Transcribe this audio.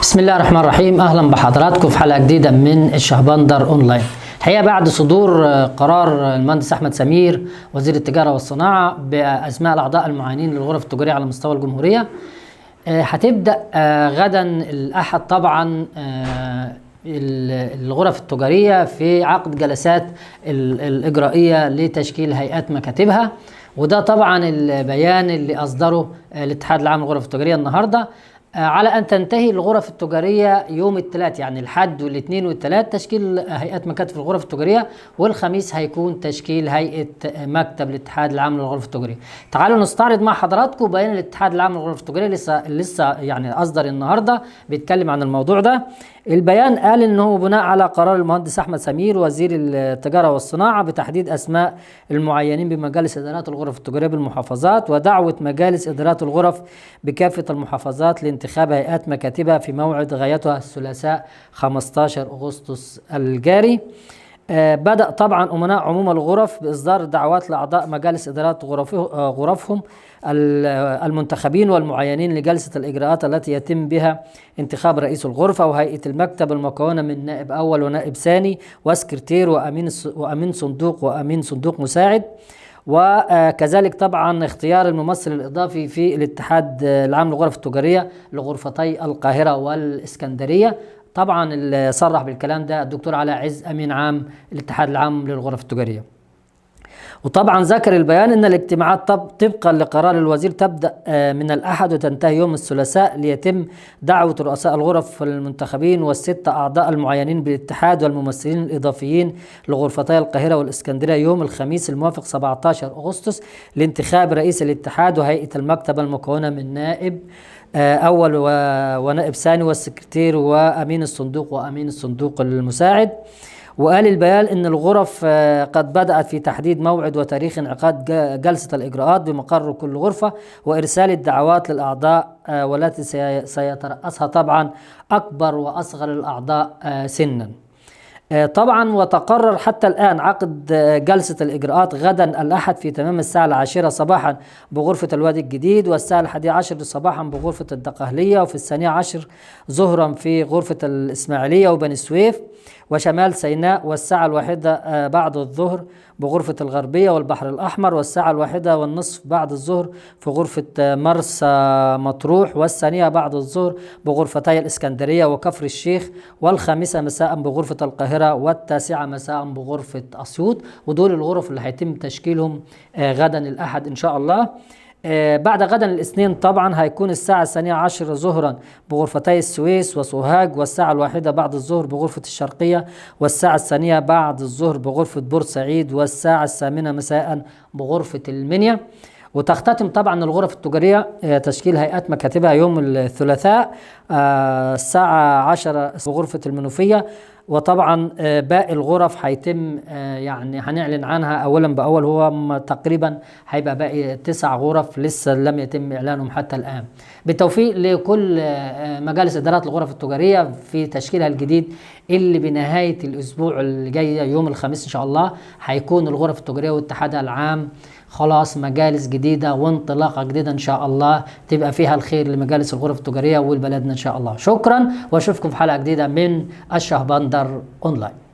بسم الله الرحمن الرحيم. اهلا بحضراتكم في حلقه جديده من الشهبندر اونلاين. الحقيقه بعد صدور قرار المهندس احمد سمير وزير التجاره والصناعه باسماء الاعضاء المعينين للغرف التجاريه على مستوى الجمهوريه، هتبدا غدا الاحد طبعا الغرف التجاريه في عقد جلسات الاجرائيه لتشكيل هيئات مكاتبها، وده طبعا البيان اللي اصدره الاتحاد العام للغرف التجاريه النهارده، على أن تنتهي الغرف التجارية يوم الثلاث، يعني الحد والاثنين والثلاث تشكيل هيئات مكاتب الغرف التجارية، والخميس هيكون تشكيل هيئة مكتب الاتحاد العام للغرف التجارية. تعالوا نستعرض مع حضراتكم بيان الاتحاد العام للغرف التجارية لسه يعني أصدر النهاردة بيتكلم عن الموضوع ده. البيان قال انه بناء على قرار المهندس احمد سمير وزير التجاره والصناعه بتحديد اسماء المعينين بمجالس ادارات الغرف التجاريه بالمحافظات، ودعوه مجالس ادارات الغرف بكافه المحافظات لانتخاب هيئات مكاتبها في موعد غايتها الثلاثاء 15 اغسطس الجاري. بدأ طبعا أمناء عموم الغرف بإصدار دعوات لأعضاء مجالس إدارات غرفهم المنتخبين والمعينين لجلسة الإجراءات التي يتم بها انتخاب رئيس الغرفة وهيئة المكتب المكونة من نائب أول ونائب ثاني وسكرتير وأمين صندوق وأمين صندوق مساعد، وكذلك طبعا اختيار الممثل الإضافي في الاتحاد العام للغرف التجارية لغرفتي القاهرة والإسكندرية. طبعا اللي صرح بالكلام ده الدكتور علاء عز امين عام الاتحاد العام للغرف التجاريه. وطبعا ذكر البيان ان الاجتماعات طبقا لقرار الوزير تبدا من الاحد وتنتهي يوم الثلاثاء، ليتم دعوه رؤساء الغرف المنتخبين والست اعضاء المعينين بالاتحاد والممثلين الاضافيين لغرفتي القاهره والاسكندريه يوم الخميس الموافق 17 اغسطس لانتخاب رئيس الاتحاد وهيئه المكتب المكونه من نائب أول ونائب ثاني والسكرتير وأمين الصندوق وأمين الصندوق المساعد. وقال البيان إن الغرف قد بدأت في تحديد موعد وتاريخ انعقاد جلسة الإجراءات بمقر كل غرفة وإرسال الدعوات للأعضاء والتي سيترأسها طبعا أكبر وأصغر الأعضاء سنا. طبعا وتقرر حتى الآن عقد جلسة الإجراءات غدا الأحد في تمام الساعة 10 صباحا بغرفة الوادي الجديد، والساعة 11 صباحا بغرفة الدقهلية، وفي 12 ظهرا في غرفة الإسماعيلية وبني سويف وشمال سيناء، والساعة 1 بعد الظهر بغرفة الغربية والبحر الأحمر، والساعة 1:30 بعد الظهر في غرفة مرسى مطروح، والثانية بعد الظهر بغرفتي الإسكندرية وكفر الشيخ، والخامسة مساء بغرفة القاهرة، والتاسعة مساء بغرفة أسيوط. ودول الغرف اللي هيتم تشكيلهم غدا الأحد إن شاء الله. بعد غدا الاثنين طبعا هيكون الساعة 12 ظهرا بغرفتي السويس وسوهاج، والساعة 1 بعد الظهر بغرفة الشرقية، والساعة 2 بعد الظهر بغرفة بورسعيد، والساعة 8 مساء بغرفة المنيا. وتختتم طبعا الغرف التجارية تشكيل هيئات مكاتبها يوم الثلاثاء الساعة 10 بغرفة المنوفية. وطبعا باقي الغرف هيتم يعني هنعلن عنها اولا باول، هو تقريبا هيبقى باقي 9 غرف لسه لم يتم اعلانهم حتى الان. بالتوفيق لكل مجالس ادارات الغرف التجاريه في تشكيلها الجديد اللي بنهايه الاسبوع اللي جاي يوم الخميس ان شاء الله هيكون الغرف التجاريه واتحادها العام خلاص مجالس جديدة وانطلاقة جديدة إن شاء الله تبقى فيها الخير لمجالس الغرف التجارية والبلدنا إن شاء الله. شكرا وأشوفكم في حلقة جديدة من الشهبندر أونلاين.